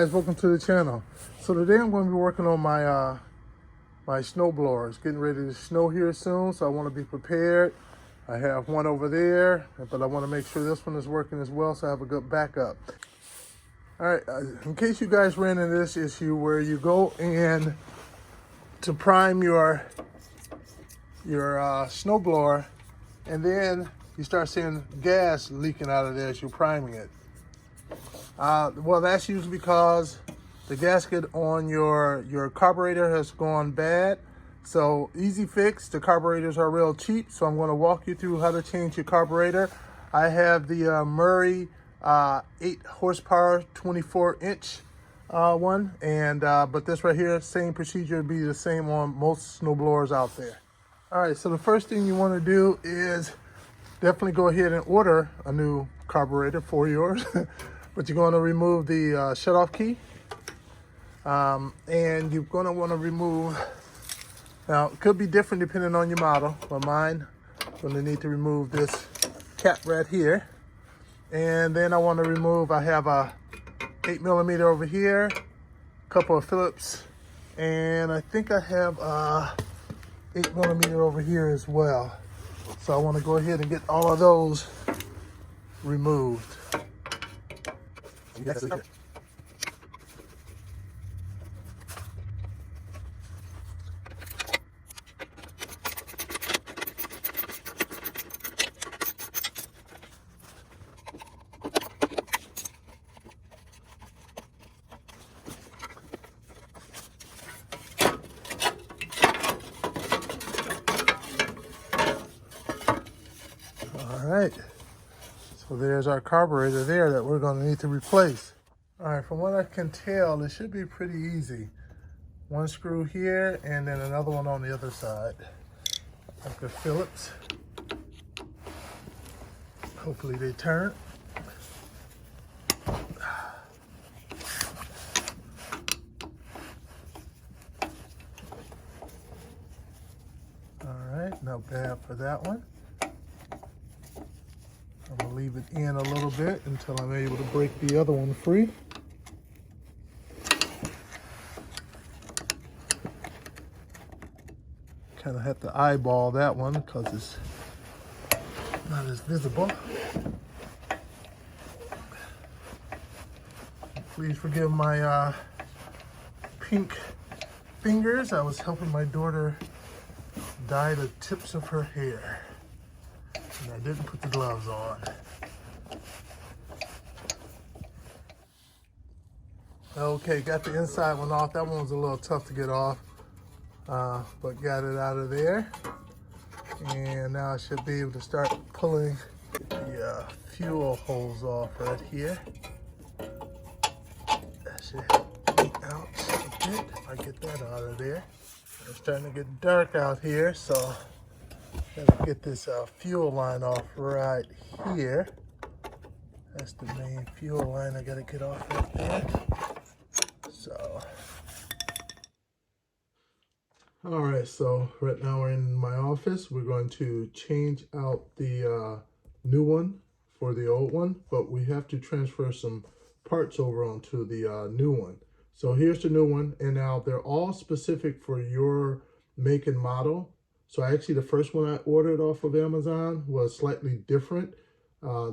guys, welcome to the channel. So today I'm going to be working on my snow blower. It's getting ready to snow here soon, so I want to be prepared. I have one over there, but I want to make sure this one is working as well, so I have a good backup. All right, in case you guys ran into this issue where you go in to prime your snow blower, and then you start seeing gas leaking out of there as you're priming it. Well, that's usually because the gasket on your carburetor has gone bad. So easy fix, the carburetors are real cheap. So I'm going to walk you through how to change your carburetor. I have the Murray 8 horsepower 24-inch one, and but this right here, same procedure would be the same on most snow blowers out there. All right, so the first thing you want to do is definitely go ahead and order a new carburetor for yours. But you're going to remove the shutoff key, and you're going to want to remove, now it could be different depending on your model, but mine, I'm going to need to remove this cap right here. And then I want to remove, I have a 8mm over here, a couple of Phillips, and I think I have a 8mm over here as well. So I want to go ahead and get all of those removed. Yes. All right, so there's our carburetor there that we're going to need to replace. All right, from what I can tell, it should be pretty easy. One screw here and then another one on the other side. Like the Phillips. Hopefully they turn. All right, not bad for that one. I'm gonna leave it in a little bit until I'm able to break the other one free. Kind of have to eyeball that one because it's not as visible. Please forgive my pink fingers. I was helping my daughter dye the tips of her hair, and I didn't put the gloves on. Okay, got the inside one off. That one was a little tough to get off. But got it out of there, and now I should be able to start pulling the fuel hose off right here. That should help me out a bit if I get that out of there. It's starting to get dark out here, so gotta get this fuel line off right here. That's the main fuel line I gotta get off right there. So. All right, so right now we're in my office. We're going to change out the new one for the old one, but we have to transfer some parts over onto the new one. So here's the new one, and now they're all specific for your make and model. So actually the first one I ordered off of Amazon was slightly different.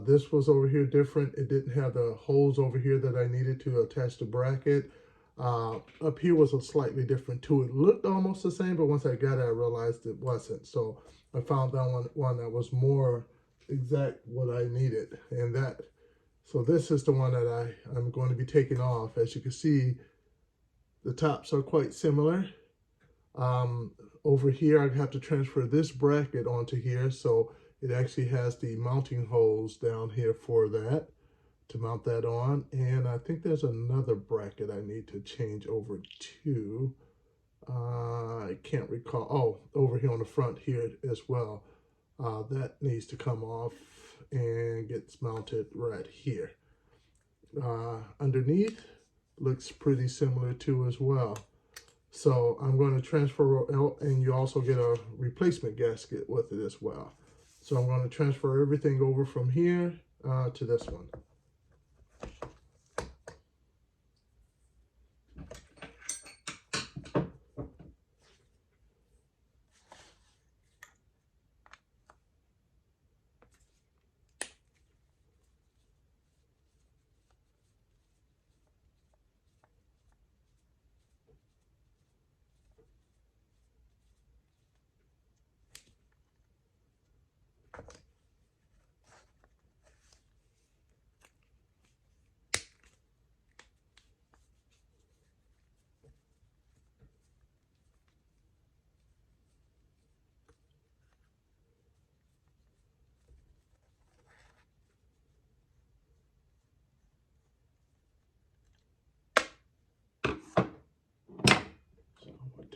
This was over here different. It didn't have the holes over here that I needed to attach the bracket. Up here was a slightly different too. It looked almost the same, but once I got it, I realized it wasn't. So I found that one that was more exact what I needed. And so this is the one that I'm going to be taking off. As you can see, the tops are quite similar. Over here, I have to transfer this bracket onto here. So it actually has the mounting holes down here for that, to mount that on. And I think there's another bracket I need to change over to. I can't recall. Oh, over here on the front here as well. That needs to come off and gets mounted right here. Underneath looks pretty similar too as well. So I'm going to transfer out, and you also get a replacement gasket with it as well. So I'm going to transfer everything over from here to this one.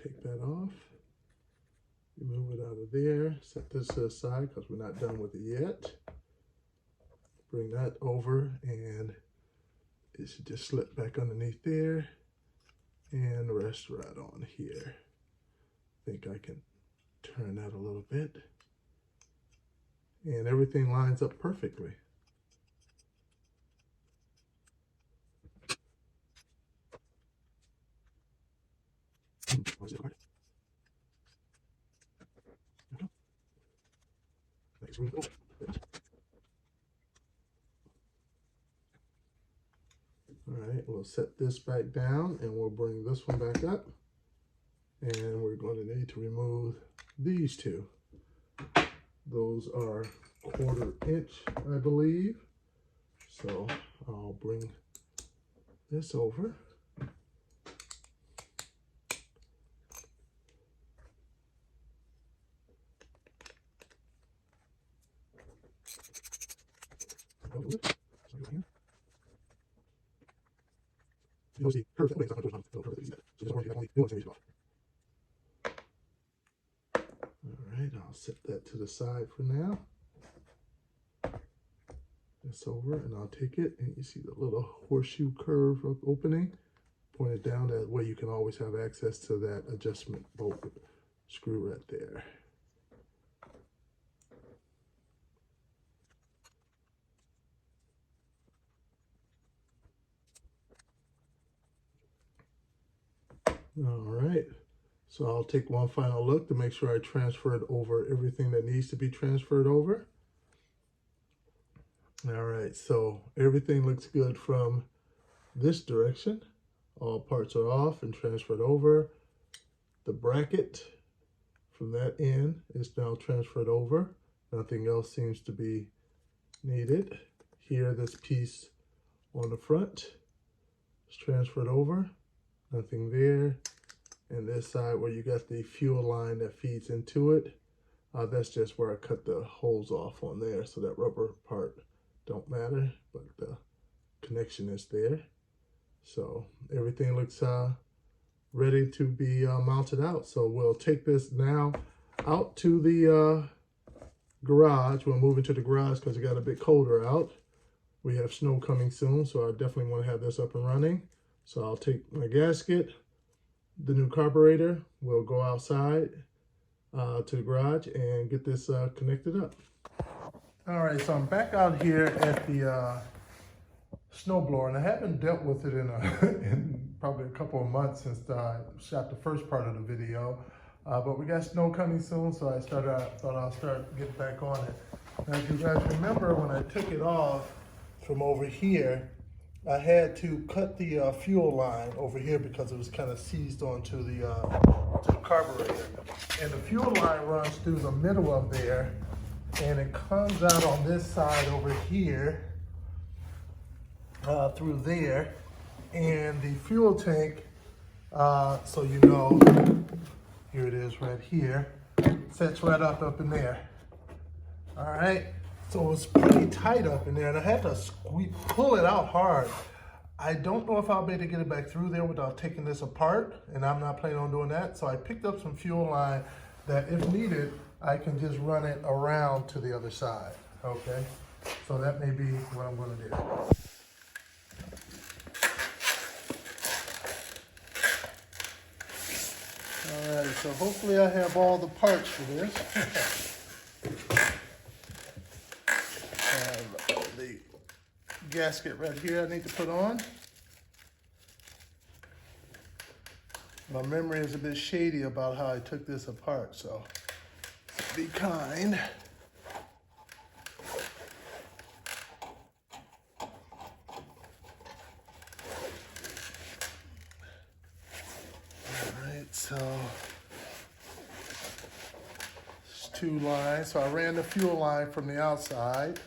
take that off. Remove it out of there. Set this to the side because we're not done with it yet. Bring that over and it should just slip back underneath there and rest right on here. I think I can turn that a little bit. And everything lines up perfectly. All right, we'll set this back down and we'll bring this one back up. And we're going to need to remove these two. Those are 1/4 inch, I believe. So I'll bring this over. Alright, I'll set that to the side for now. This over and I'll take it and you see the little horseshoe curve opening. Point it down, that way you can always have access to that adjustment bolt screw right there. All right, so I'll take one final look to make sure I transferred over everything that needs to be transferred over. All right, so everything looks good from this direction. All parts are off and transferred over. The bracket from that end is now transferred over. Nothing else seems to be needed. Here, this piece on the front is transferred over. Nothing there. And this side where you got the fuel line that feeds into it, that's just where I cut the holes off on there, so that rubber part don't matter, but the connection is there. So everything looks ready to be mounted out. So we'll take this now out to the garage. We'll move into the garage because it got a bit colder out. We have snow coming soon, so I definitely want to have this up and running. So I'll take my gasket, the new carburetor, we'll go outside to the garage and get this connected up. All right, so I'm back out here at the snowblower, and I haven't dealt with it in probably a couple of months since I shot the first part of the video. But we got snow coming soon, so I thought I'll start getting back on it. Now, if you guys remember when I took it off from over here, I had to cut the fuel line over here because it was kind of seized onto the carburetor. And the fuel line runs through the middle of there, and it comes out on this side over here, through there. And the fuel tank, so you know, here it is right here, sets right up in there. All right. So it was pretty tight up in there, and I had to pull it out hard. I don't know if I'll be able to get it back through there without taking this apart, and I'm not planning on doing that. So I picked up some fuel line that, if needed, I can just run it around to the other side, okay? So that may be what I'm gonna do. All right, so hopefully I have all the parts for this. The gasket right here I need to put on. My memory is a bit shady about how I took this apart, so be kind. Alright, so there's 2 lines. So I ran the fuel line from the outside.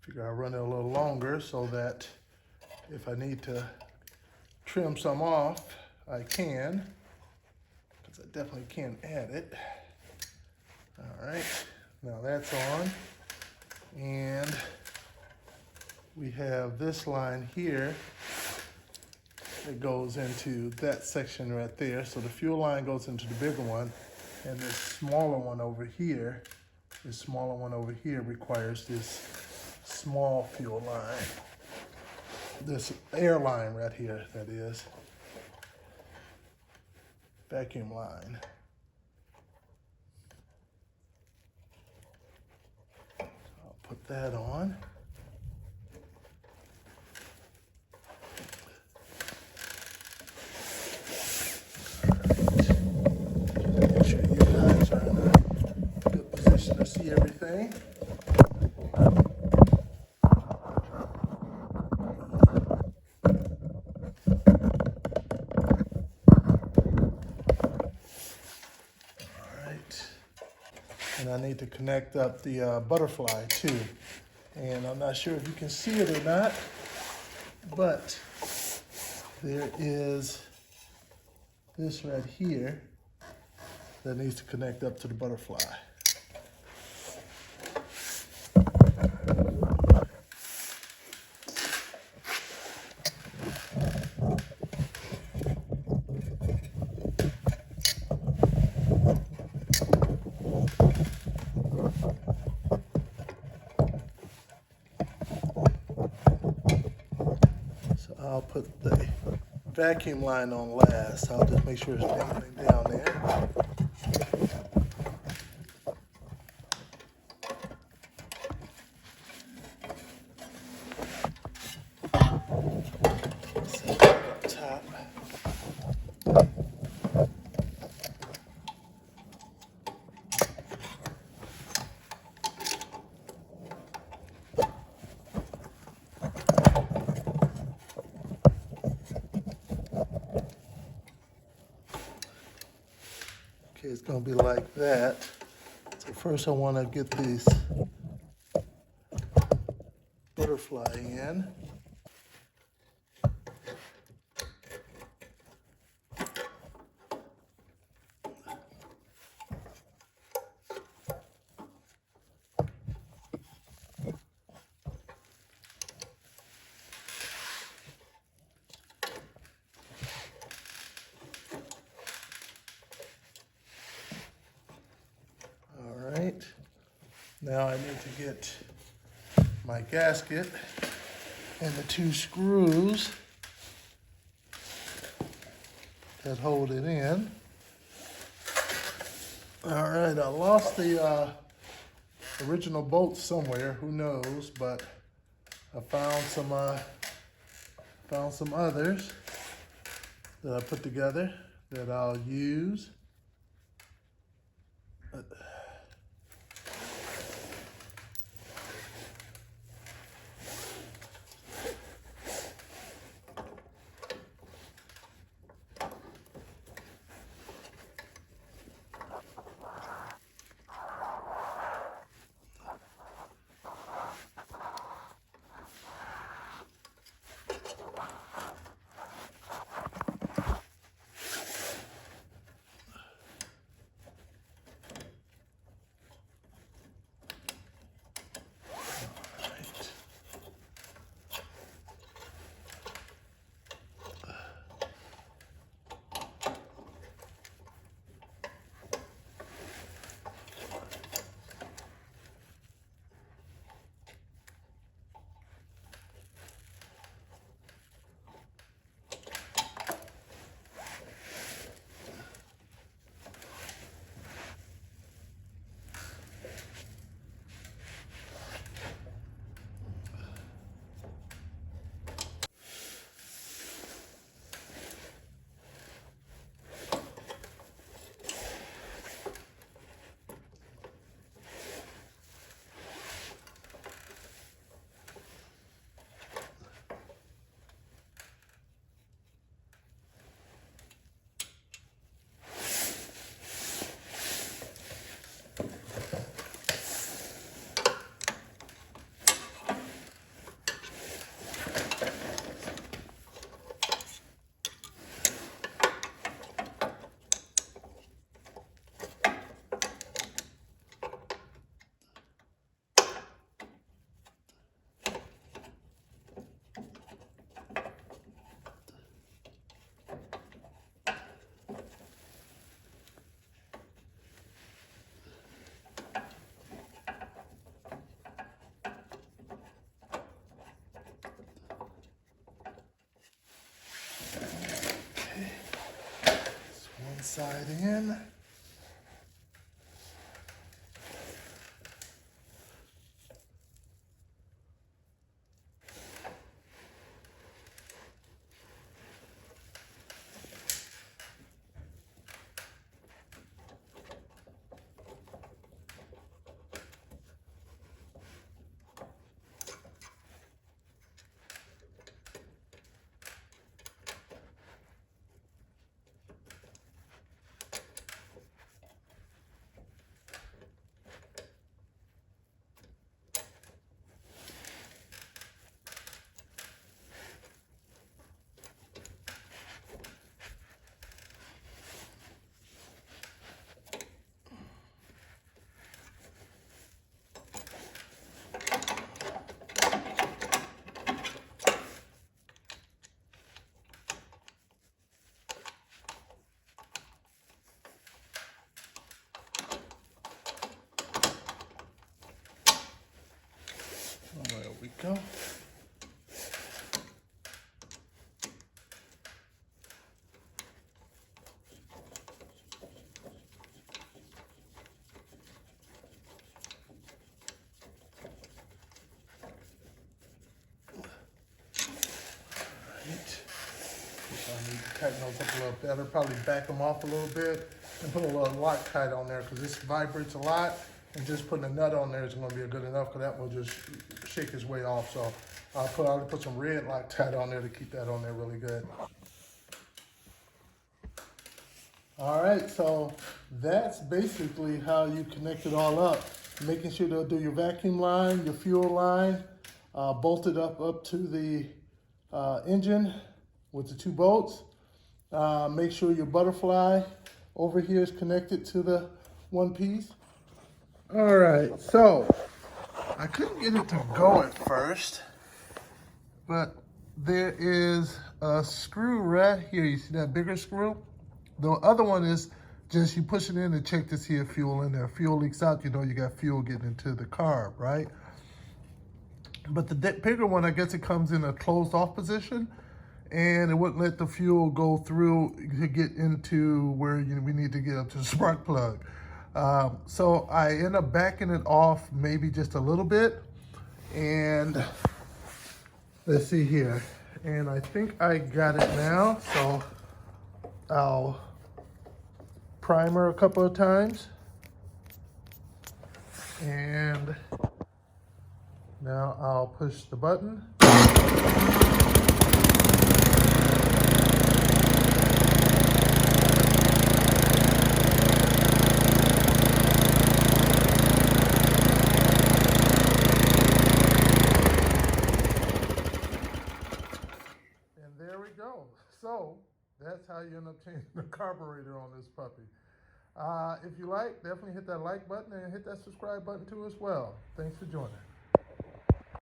Figure I'll run it a little longer so that if I need to trim some off, I can, because I definitely can add it. All right, now that's on. And we have this line here it goes into that section right there. So the fuel line goes into the bigger one, and this smaller one over here, requires this small fuel line. This air line right here, that is. Vacuum line. I'll put that on. Make sure you guys are in a good position to see everything. And I need to connect up the butterfly too. And I'm not sure if you can see it or not, but there is this right here that needs to connect up to the butterfly. I'll put the vacuum line on last. I'll just make sure there's anything down there. Set it up top. Okay, it's going to be like that. So first I want to get this butterfly in. Now I need to get my gasket and the two screws that hold it in. All right, I lost the original bolts somewhere, who knows, but I found some others that I put together that I'll use. inside in. There we go. I need to tighten those up a little better, probably back them off a little bit and put a little Loctite on there because this vibrates a lot, and just putting a nut on there is going to be good enough because that will just shake his way off. So I'll put some red Loctite on there to keep that on there really good. All right, so that's basically how you connect it all up. Making sure to do your vacuum line, your fuel line, bolted up to the engine with the 2 bolts. Make sure your butterfly over here is connected to the one piece. All right, so I couldn't get it to go at first, but there is a screw right here. You see that bigger screw? The other one is just you push it in and check to see if fuel in there. If fuel leaks out, you know you got fuel getting into the carb, right? But the bigger one, I guess it comes in a closed off position, and it wouldn't let the fuel go through to get into where we need to get up to the spark plug. So I end up backing it off maybe just a little bit, and let's see here. And I think I got it now, so I'll primer a couple of times, and now I'll push the button. And there we go. So that's how you end up changing the carburetor on this puppy. If you like, definitely hit that like button and hit that subscribe button too as well. Thanks for joining.